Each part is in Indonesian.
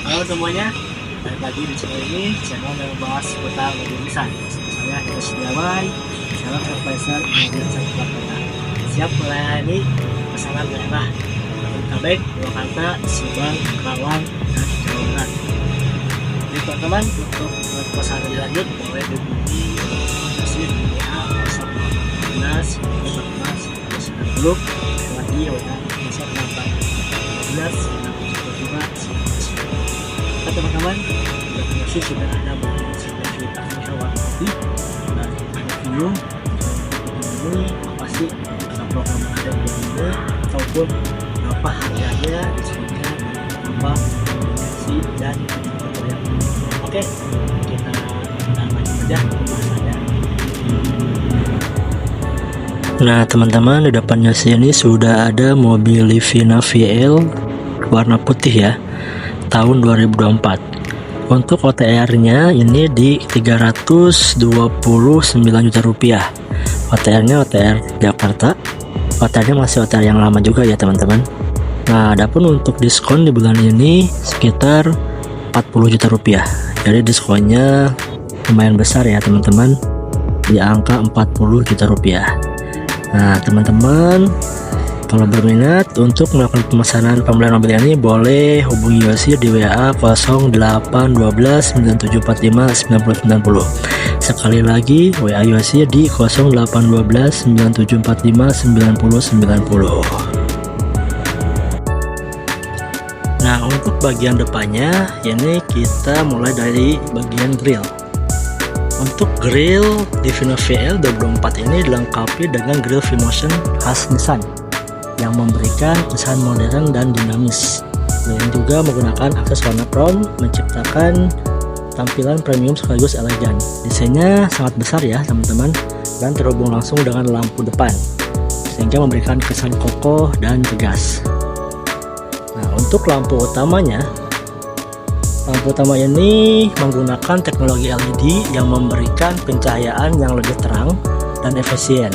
Halo semuanya, balik lagi di channel ini, channel yang membahas seputar mobil Nissan. Saya Eko Setiawan, seller advisor mobil Jakarta. Siap melayani pesanan daerah Jabodetabek, Purwakarta, Subang, Karawang, dan Jawa Barat. Jadi teman-teman, untuk pesanan lebih lanjut boleh dihubungi aplikasi WA 0812 14 90 lagi WA 0812 teman-teman, masih sudah ada cerita hewan tadi dan ada video ini apa sih program ada di ini ataupun apa harganya, diskonnya, apa sih dan yang oke, kita lanjut aja pembahasannya. Nah teman-teman, di depannya sini sudah ada mobil Livina VL warna putih ya, tahun 2024. Untuk OTR-nya ini di 329 juta rupiah. OTR-nya OTR Jakarta. OTR-nya masih OTR yang lama juga ya teman-teman. Nah, adapun untuk diskon di bulan ini sekitar 40 juta rupiah. Jadi diskonnya lumayan besar ya teman-teman, di angka 40 juta rupiah. Nah teman-teman, kalau berminat untuk melakukan pemesanan pembelian mobil ini boleh hubungi Yosi di WA 0812 9745 9090. Sekali lagi WA Yosi di 0812 9745 9090. Nah untuk bagian depannya ini kita mulai dari bagian grill. Untuk grill Livina VL 2024 ini dilengkapi dengan grill V-Motion khas Nissan yang memberikan kesan modern dan dinamis. Selain juga menggunakan akses warna chrome, menciptakan tampilan premium sekaligus elegan. Desainnya sangat besar ya teman-teman, dan terhubung langsung dengan lampu depan, sehingga memberikan kesan kokoh dan tegas. Nah untuk lampu utamanya, lampu utama ini menggunakan teknologi LED yang memberikan pencahayaan yang lebih terang dan efisien.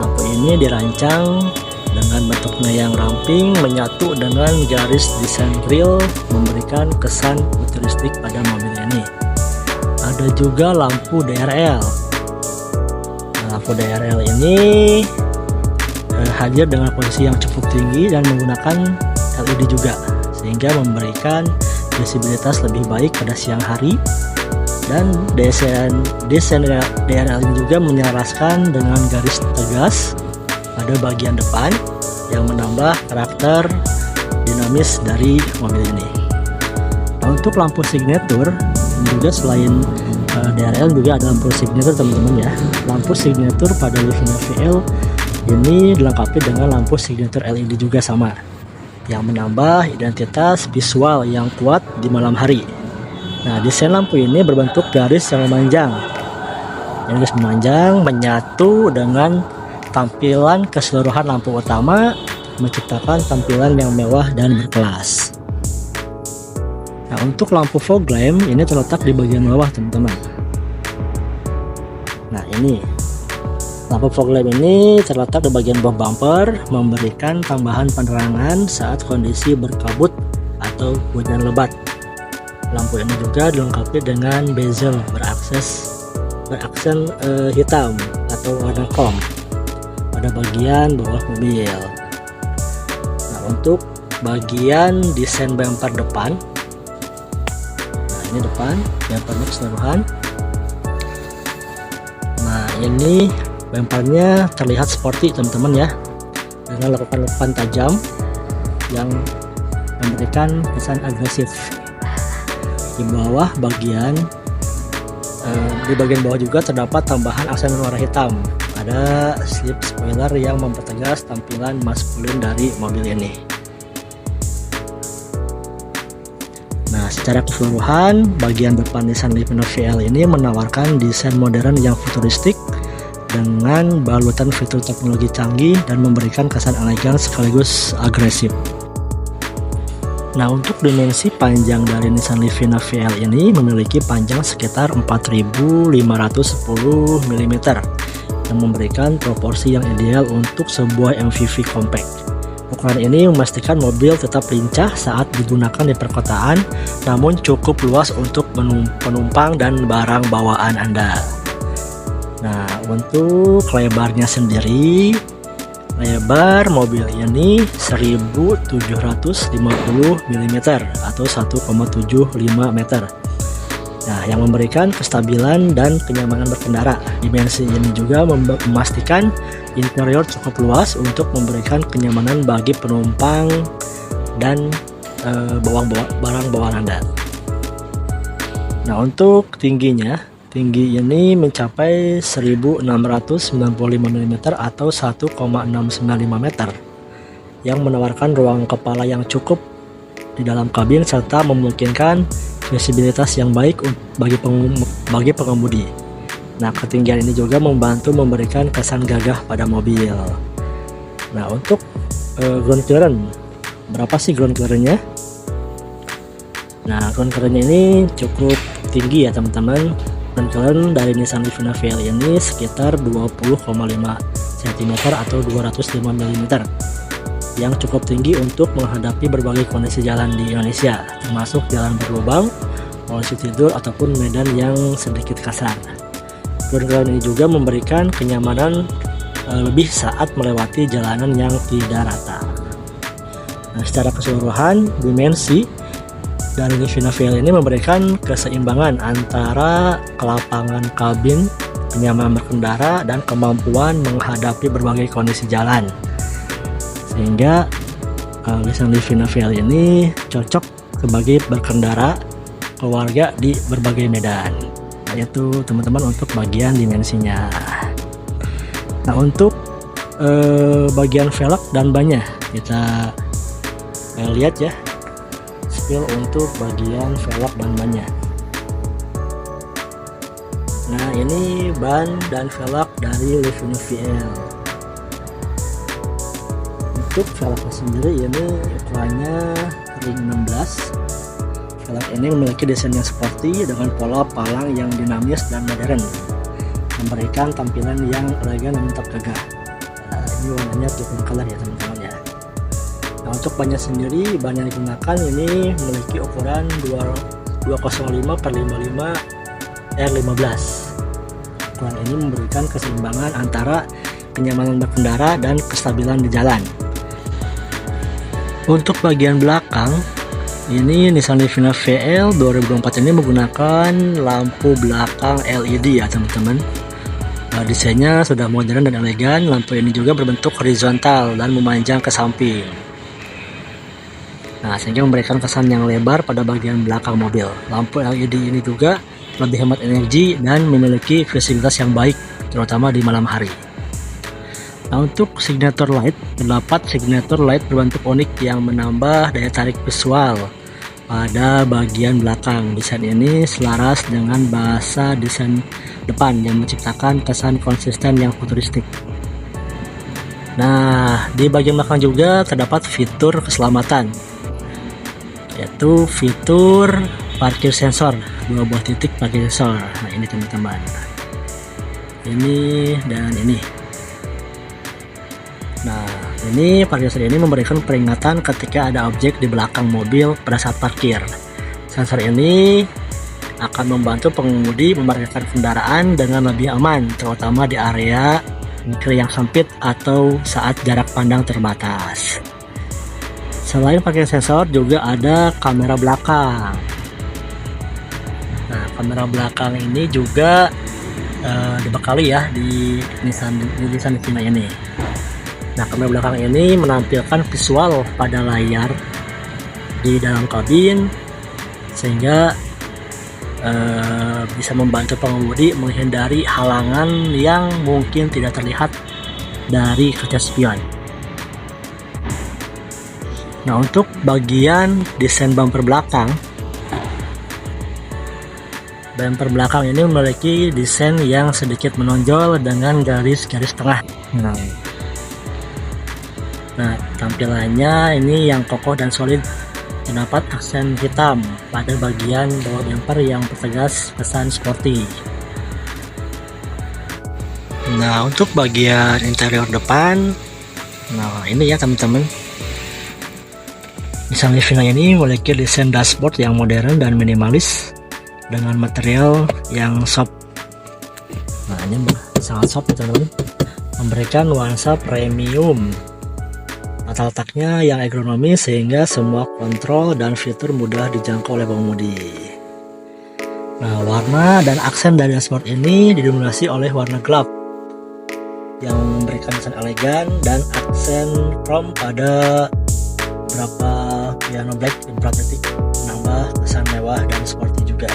Lampu ini dirancang dengan bentuknya yang ramping menyatu dengan garis desain grill, memberikan kesan futuristik pada mobil ini. Ada juga lampu DRL. Nah, lampu DRL ini hadir dengan posisi yang cukup tinggi dan menggunakan LED juga, sehingga memberikan visibilitas lebih baik pada siang hari. Dan desain DRL ini juga menyelaraskan dengan garis tegas pada bagian depan yang menambah karakter dinamis dari mobil ini. Nah, untuk lampu signature juga selain DRL juga ada lampu signature teman-teman ya. Lampu signature pada Livina VL ini dilengkapi dengan lampu signature LED juga sama, yang menambah identitas visual yang kuat di malam hari. Nah, desain lampu ini berbentuk garis yang memanjang. Garis memanjang menyatu dengan tampilan keseluruhan lampu utama, menciptakan tampilan yang mewah dan berkelas. Nah, untuk lampu fog lamp ini terletak di bagian bawah teman-teman. Nah, ini lampu fog lamp ini terletak di bagian bawah bumper, memberikan tambahan penerangan saat kondisi berkabut atau hujan lebat. Lampu ini juga dilengkapi dengan bezel beraksen hitam atau warna chrome pada bagian bawah mobil. Nah, untuk bagian desain bumper depan, nah ini depan bumpernya keseluruhan. Nah ini bumpernya terlihat sporty teman-teman ya, dengan lekukan-lekukan tajam yang memberikan kesan agresif. Di bawah bagian bawah juga terdapat tambahan aksen warna hitam. Ada slip spoiler yang mempertegas tampilan maskulin dari mobil ini. Nah, secara keseluruhan bagian depan Nissan Livina VL ini menawarkan desain modern yang futuristik dengan balutan fitur teknologi canggih dan memberikan kesan elegan sekaligus agresif. Nah, untuk dimensi panjang dari Nissan Livina VL ini memiliki panjang sekitar 4510 mm yang memberikan proporsi yang ideal untuk sebuah MPV compact. Ukuran ini memastikan mobil tetap lincah saat digunakan di perkotaan, namun cukup luas untuk penumpang dan barang bawaan Anda. Nah, untuk lebarnya sendiri, lebar mobil ini 1750 mm atau 1,75 meter. Nah, yang memberikan kestabilan dan kenyamanan berkendara. Dimensi ini juga memastikan interior cukup luas untuk memberikan kenyamanan bagi penumpang dan barang bawaan Anda. Nah, untuk tinggi ini mencapai 1695 mm atau 1,695 meter, yang menawarkan ruang kepala yang cukup di dalam kabin serta memungkinkan visibilitas yang baik bagi pengemudi. Nah, ketinggian ini juga membantu memberikan kesan gagah pada mobil. Nah, untuk ground clearance, berapa sih ground clearance-nya? Nah, ground clearance ini cukup tinggi ya teman-teman. Ground clearance dari Nissan Livina VL ini sekitar 20,5 cm atau 205 mm, yang cukup tinggi untuk menghadapi berbagai kondisi jalan di Indonesia, termasuk jalan berlubang, polisi tidur, ataupun medan yang sedikit kasar. Ground clearance ini juga memberikan kenyamanan lebih saat melewati jalanan yang tidak rata. Nah, secara keseluruhan, dimensi dari Livina VL ini memberikan keseimbangan antara kelapangan kabin, kenyamanan berkendara, dan kemampuan menghadapi berbagai kondisi jalan. Sehingga Nissan Livina VL ini cocok sebagai berkendara keluarga di berbagai medan. Nah, itu teman-teman untuk bagian dimensinya. Nah, untuk bagian velg dan bannya kita lihat ya, spill untuk bagian velg dan bannya. Nah, ini ban dan velg dari Livina VL. Untuk velgnya sendiri ini ukurannya ring 16. Velg ini memiliki desain yang sporty dengan pola palang yang dinamis dan modern, memberikan tampilan yang elegan dan tetap gagah. Nah, ini warnanya pink color ya teman-teman ya. Nah, untuk bannya sendiri, ban yang digunakan ini memiliki ukuran 205/55 R15. Ukuran ini memberikan keseimbangan antara kenyamanan berkendara dan kestabilan di jalan. Untuk bagian belakang, ini Nissan Livina VL 2024 ini menggunakan lampu belakang LED ya teman-teman. Desainnya sudah modern dan elegan. Lampu ini juga berbentuk horizontal dan memanjang ke samping. Nah, sehingga memberikan kesan yang lebar pada bagian belakang mobil. Lampu LED ini juga lebih hemat energi dan memiliki visibilitas yang baik, terutama di malam hari. Nah, untuk signature light, terdapat signature light berbentuk unik yang menambah daya tarik visual pada bagian belakang. Desain ini selaras dengan bahasa desain depan yang menciptakan kesan konsisten yang futuristik. Nah, di bagian belakang juga terdapat fitur keselamatan, yaitu fitur parkir sensor, 2 buah titik parkir sensor. Nah, ini teman-teman, ini dan ini. Nah, ini parkir sensor ini memberikan peringatan ketika ada objek di belakang mobil pada saat parkir. Sensor ini akan membantu pengemudi memarkirkan kendaraan dengan lebih aman, terutama di area yang sempit atau saat jarak pandang terbatas. Selain parkir sensor, juga ada kamera belakang. Nah, kamera belakang ini juga dibekali ya di Nissan Livina ini. Nah, kamera belakang ini menampilkan visual pada layar di dalam kabin, sehingga bisa membantu pengemudi menghindari halangan yang mungkin tidak terlihat dari kaca spion. Nah, untuk bagian desain bumper belakang ini memiliki desain yang sedikit menonjol dengan garis-garis tengah. Nah, tampilannya ini yang kokoh dan solid. Terdapat aksen hitam pada bagian bawah bumper yang bertegas pesan sporty. Nah, untuk bagian interior depan, nah ini ya teman-teman, Nissan Livina ini memiliki desain dashboard yang modern dan minimalis dengan material yang soft. Nah, ini sangat soft teman-teman, memberikan nuansa premium. Tata letaknya yang ergonomis sehingga semua kontrol dan fitur mudah dijangkau oleh pengemudi. Nah, warna dan aksen dari dashboard ini didominasi oleh warna gelap yang memberikan kesan elegan dan aksen chrome pada beberapa piano black beberapa titik, menambah kesan mewah dan sporty juga.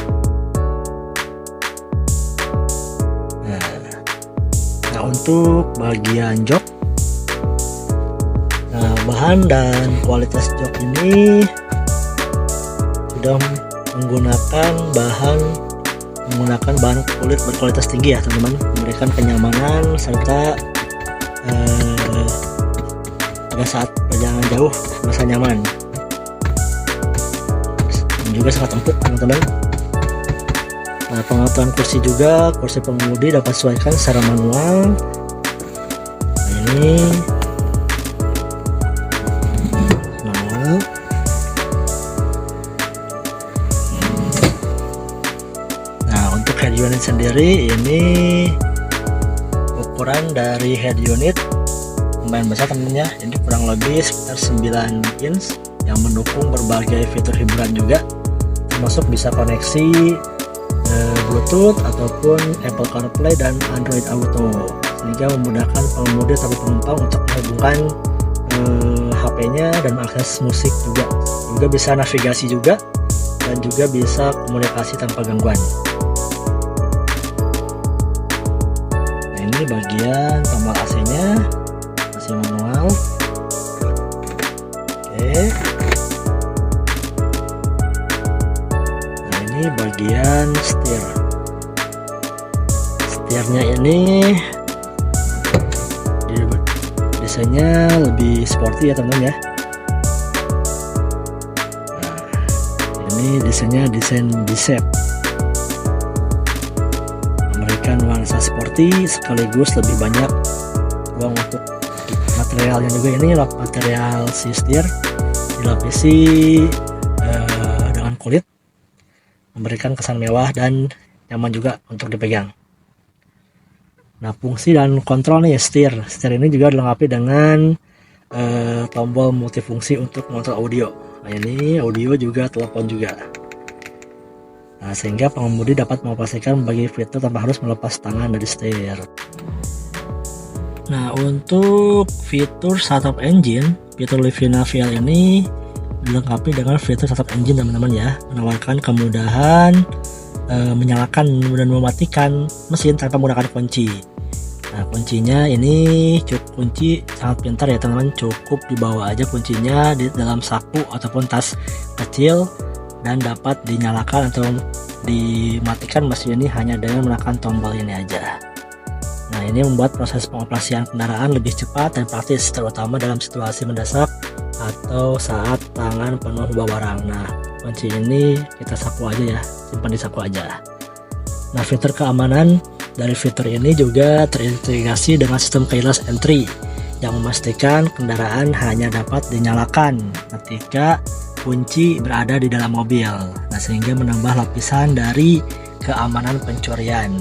Nah, untuk bagian jok, nah bahan dan kualitas jok ini sudah menggunakan bahan kulit berkualitas tinggi ya teman-teman, memberikan kenyamanan serta pada saat perjalanan jauh merasa nyaman dan juga sangat empuk teman-teman. Nah, pengaturan kursi juga, kursi pengemudi dapat sesuaikan secara manual. Nah, ini manual. Nah, untuk head unit sendiri ini ukuran dari head unit lumayan besar teman-teman ya, ini kurang lebih sekitar 9 inch yang mendukung berbagai fitur hiburan juga, termasuk bisa koneksi Bluetooth ataupun Apple CarPlay dan Android Auto, sehingga memudahkan pengemudi atau penumpang untuk menghubungkan HP-nya dan mengakses musik juga bisa navigasi juga, dan juga bisa komunikasi tanpa gangguan. Nah, ini bagian tombol AC-nya masih manual. Oke. Nah, ini bagian setirnya ini desainnya lebih sporty ya teman-teman ya. Nah, ini desainnya desain B-shape, memberikan nuansa sporty sekaligus lebih banyak ruang untuk materialnya juga. Ini material si setir dilapisi dengan kulit, memberikan kesan mewah dan nyaman juga untuk dipegang. Nah, fungsi dan kontrol nih setir ini juga dilengkapi dengan tombol multifungsi untuk mengontrol audio. Nah, ini audio juga, telepon juga. Nah, sehingga pengemudi dapat mengoperasikan berbagai fitur tanpa harus melepas tangan dari setir. Nah, untuk fitur startup engine, fitur Livina VL ini dilengkapi dengan fitur startup engine teman-teman ya, menawarkan kemudahan menyalakan dan mematikan mesin tanpa menggunakan kunci. Nah, kuncinya ini kunci sangat pintar ya teman-teman, cukup dibawa aja kuncinya di dalam saku ataupun tas kecil dan dapat dinyalakan atau dimatikan mesin ini hanya dengan menekan tombol ini aja. Nah, ini membuat proses pengoperasian kendaraan lebih cepat dan praktis, terutama dalam situasi mendesak atau saat tangan penuh bawa barang. Nah, kunci ini kita saku aja ya, simpan di saku aja. Nah, fitur keamanan dari fitur ini juga terintegrasi dengan sistem keyless entry yang memastikan kendaraan hanya dapat dinyalakan ketika kunci berada di dalam mobil. Nah, sehingga menambah lapisan dari keamanan pencurian.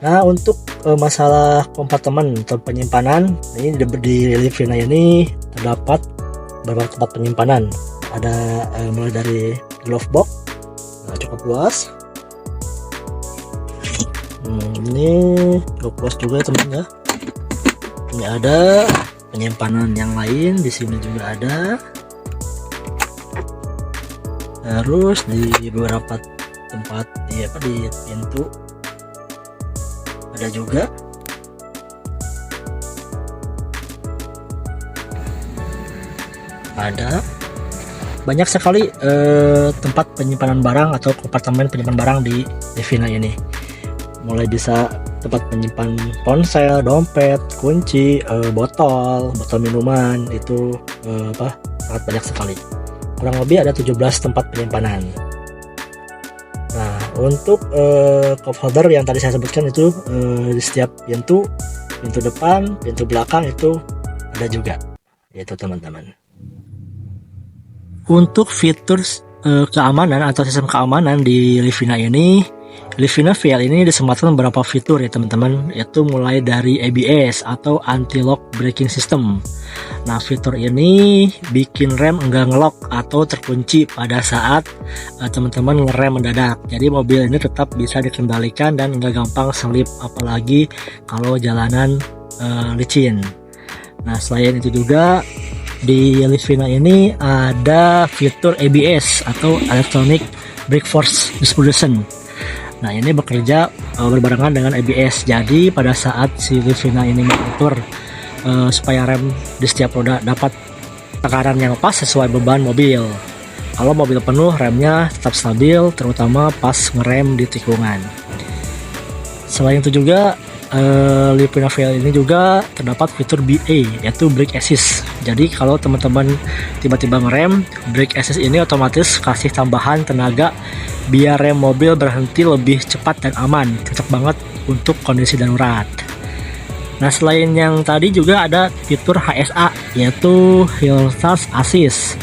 Nah, untuk masalah kompartemen atau penyimpanan, ini di Livina ini terdapat beberapa tempat penyimpanan. Ada mulai dari glove box, nah, cukup luas. Ini cukup luas juga teman ya. Ini ada penyimpanan yang lain, di sini juga ada. Terus di beberapa tempat di pintu ada juga. Ada banyak sekali tempat penyimpanan barang atau kompartemen penyimpanan barang di Livina ini. Mulai bisa tempat penyimpan ponsel, dompet, kunci, botol minuman, itu sangat banyak sekali. Kurang lebih ada 17 tempat penyimpanan. Nah, untuk cup holder yang tadi saya sebutkan itu di setiap pintu depan, pintu belakang itu ada juga. itu teman-teman. Untuk fitur keamanan atau sistem keamanan di Livina ini, Livina VL ini disematkan beberapa fitur ya teman-teman, yaitu mulai dari ABS atau anti-lock braking system. Nah, fitur ini bikin rem enggak ngelock atau terkunci pada saat teman-teman ngerem mendadak. Jadi mobil ini tetap bisa dikendalikan dan enggak gampang selip, apalagi kalau jalanan licin. Nah, selain itu juga di Livina ini ada fitur ABS atau Electronic Brake Force Distribution. Nah, ini bekerja berbarengan dengan ABS. Jadi pada saat si Livina ini mengatur supaya rem di setiap roda dapat tekanan yang pas sesuai beban mobil. Kalau mobil penuh, remnya tetap stabil, terutama pas ngerem di tikungan. Selain itu juga Livina VL ini juga terdapat fitur BA, yaitu Brake Assist. Jadi kalau teman-teman tiba-tiba ngerem, Brake Assist ini otomatis kasih tambahan tenaga biar rem mobil berhenti lebih cepat dan aman. Cocok banget untuk kondisi darurat. Nah, selain yang tadi juga ada fitur HSA, yaitu Hill Start Assist.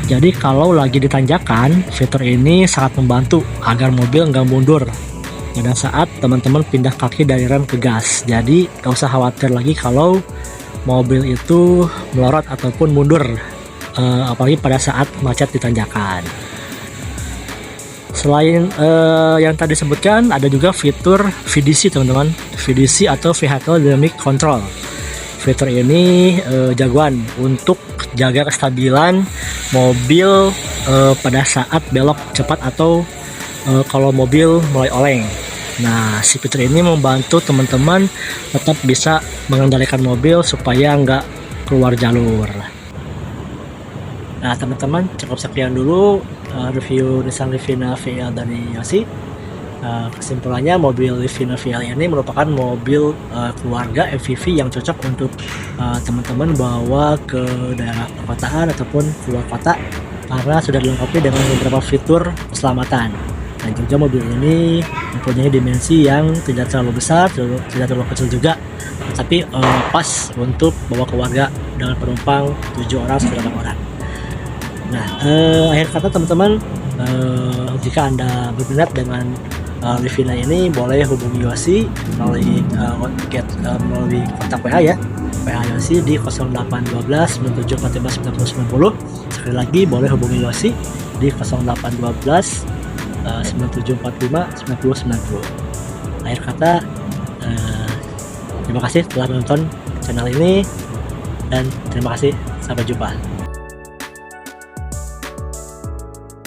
Jadi kalau lagi di tanjakan, fitur ini sangat membantu agar mobil nggak mundur pada saat teman-teman pindah kaki dari rem ke gas. Jadi gak usah khawatir lagi kalau mobil itu melorot ataupun mundur, apalagi pada saat macet di tanjakan. Selain yang tadi disebutkan, ada juga fitur VDC teman-teman, VDC atau Vehicle Dynamic Control. Fitur ini jagoan untuk jaga kestabilan mobil pada saat belok cepat atau kalau mobil mulai oleng. Nah, si fitur ini membantu teman-teman tetap bisa mengendalikan mobil supaya nggak keluar jalur. Nah, teman-teman, cukup sekian dulu review Nissan Livina VL dari Yosi. Kesimpulannya, mobil Livina VL ini merupakan mobil keluarga MPV yang cocok untuk teman-teman bawa ke daerah perkotaan ataupun keluar kota karena sudah dilengkapi dengan beberapa fitur keselamatan. Dan juga mobil ini mempunyai dimensi yang tidak terlalu besar, tidak terlalu kecil juga, tapi pas untuk bawa keluarga dengan penumpang 7 orang sampai 8 orang. Nah, akhir kata teman-teman, jika Anda berminat dengan Livina ini, boleh hubungi Yosi melalui kontak WA ya, WA Yosi di 0812 9745 9090. Sekali lagi boleh hubungi Yosi di 0812 9745 9090. Akhir kata, terima kasih telah menonton channel ini dan terima kasih, sampai jumpa.